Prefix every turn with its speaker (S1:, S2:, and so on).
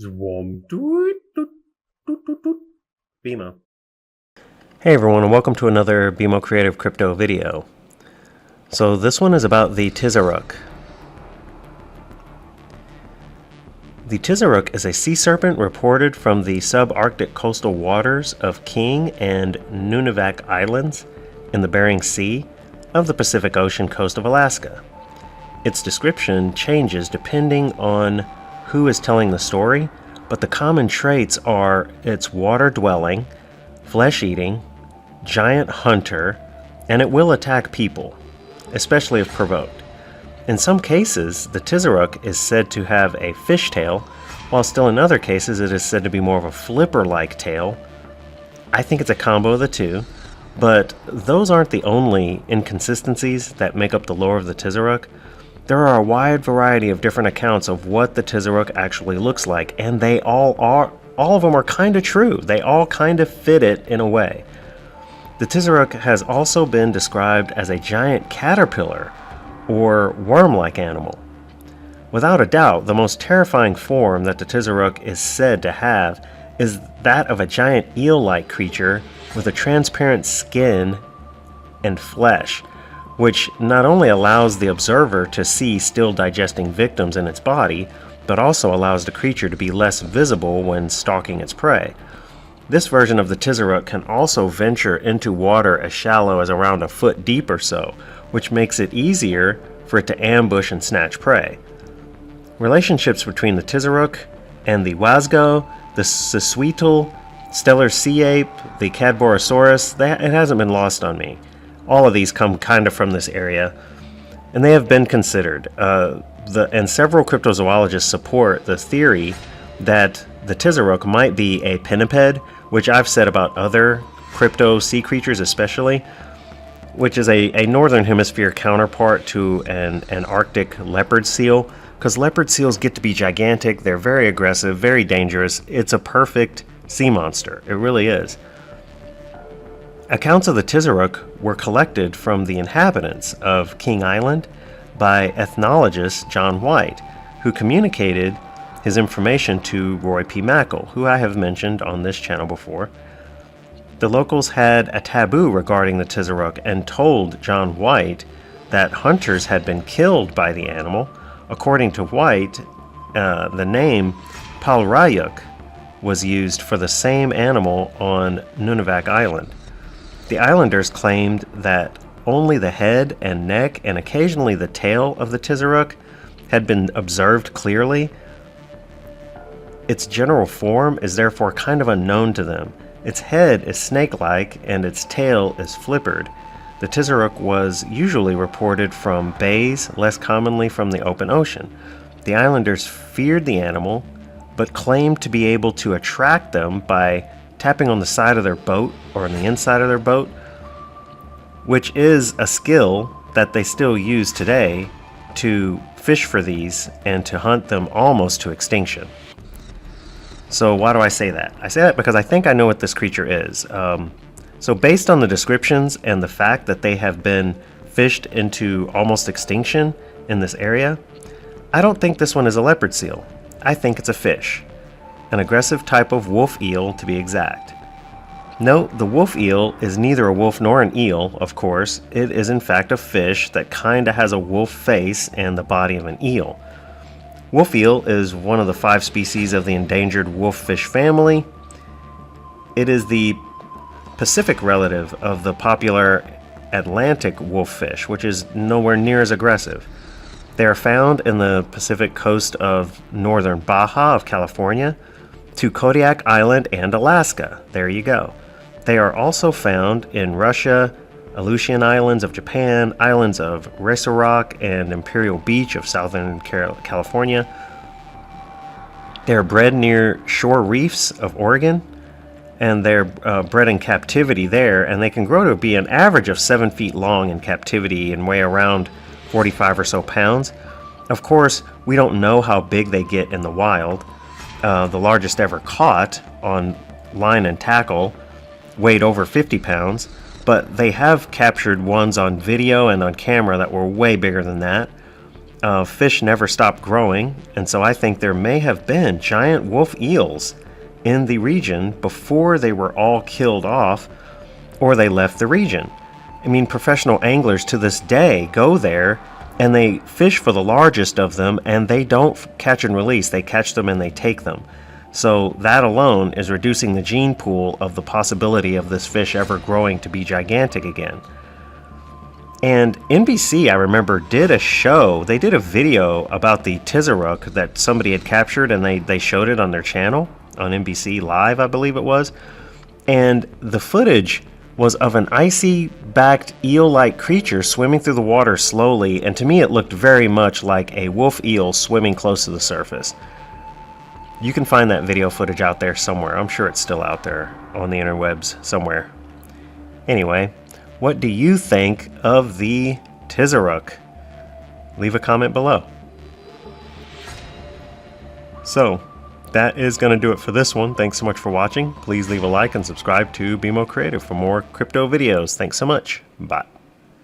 S1: Zwom. Doot, doot, doot, doot, doot. BMO.
S2: Hey everyone, and welcome to another BMO Creative crypto video. So this one is about the Tizheruk. The Tizheruk is a sea serpent reported from the subarctic coastal waters of King and Nunivak Islands in the Bering Sea of the Pacific Ocean coast of Alaska. Its description changes depending on who is telling the story, but the common traits are its water-dwelling, flesh-eating, giant hunter, and it will attack people, especially if provoked. In some cases, the Tizheruk is said to have a fish tail, while still in other cases it is said to be more of a flipper-like tail. I think it's a combo of the two, but those aren't the only inconsistencies that make up the lore of the Tizheruk. There are a wide variety of different accounts of what the Tizheruk actually looks like, and all of them are kind of true. They all kind of fit it in a way. The Tizheruk has also been described as a giant caterpillar or worm-like animal. Without a doubt, the most terrifying form that the Tizheruk is said to have is that of a giant eel-like creature with a transparent skin and flesh, which not only allows the observer to see still digesting victims in its body, but also allows the creature to be less visible when stalking its prey. This version of the Tizheruk can also venture into water as shallow as around a foot deep or so, which makes it easier for it to ambush and snatch prey. Relationships between the Tizheruk and the Wasgo, the Sisweetle, stellar sea ape, the Cadborosaurus, it hasn't been lost on me. All of these come kind of from this area, and they have been considered. And several cryptozoologists support the theory that the Tizheruk might be a pinniped, which I've said about other crypto sea creatures especially, which is a northern hemisphere counterpart to an Arctic leopard seal, because leopard seals get to be gigantic, they're very aggressive, very dangerous. It's a perfect sea monster. It really is. Accounts of the Tizheruk were collected from the inhabitants of King Island by ethnologist John White, who communicated his information to Roy P. Mackle, who I have mentioned on this channel before. The locals had a taboo regarding the Tizheruk and told John White that hunters had been killed by the animal. According to White, the name Palrayuk was used for the same animal on Nunivak Island. The islanders claimed that only the head and neck and occasionally the tail of the Tizheruk had been observed clearly. Its general form is therefore kind of unknown to them. Its head is snake-like and its tail is flippered. The Tizheruk was usually reported from bays, less commonly from the open ocean. The islanders feared the animal, but claimed to be able to attract them by tapping on the side of their boat or on the inside of their boat, which is a skill that they still use today to fish for these and to hunt them almost to extinction. So why do I say that? I say that because I think I know what this creature is. So based on the descriptions and the fact that they have been fished into almost extinction in this area, I don't think this one is a leopard seal. I think it's a fish. An aggressive type of wolf eel, to be exact. Note, the wolf eel is neither a wolf nor an eel, of course. It is in fact a fish that kinda has a wolf face and the body of an eel. Wolf eel is one of the 5 species of the endangered wolffish family. It is the Pacific relative of the popular Atlantic wolffish, which is nowhere near as aggressive. They are found in the Pacific coast of northern Baja of California to Kodiak Island and Alaska. There you go. They are also found in Russia, Aleutian Islands of Japan, islands of Resarock and Imperial Beach of southern California. They are bred near shore reefs of Oregon, and they're bred in captivity there, and they can grow to be an average of 7 feet long in captivity and weigh around 45 or so pounds. Of course, we don't know how big they get in the wild. The largest ever caught on line and tackle weighed over 50 pounds, but they have captured ones on video and on camera that were way bigger than that. fish never stopped growing, and so I think there may have been giant wolf eels in the region before they were all killed off or they left the region. I mean, professional anglers to this day go there and they fish for the largest of them, and they don't catch and release. They catch them and they take them. So that alone is reducing the gene pool of the possibility of this fish ever growing to be gigantic again. And NBC, I remember, did a show. They did a video about the Tizheruk that somebody had captured, and they showed it on their channel, on NBC Live, I believe it was. And the footage was of an icy-backed eel-like creature swimming through the water slowly, and to me it looked very much like a wolf eel swimming close to the surface. You can find that video footage out there somewhere. I'm sure it's still out there on the interwebs somewhere. Anyway, what do you think of the Tizheruk? Leave a comment below. So, that is going to do it for this one. Thanks so much for watching. Please leave a like and subscribe to BMO Creative for more crypto videos. Thanks so much. Bye.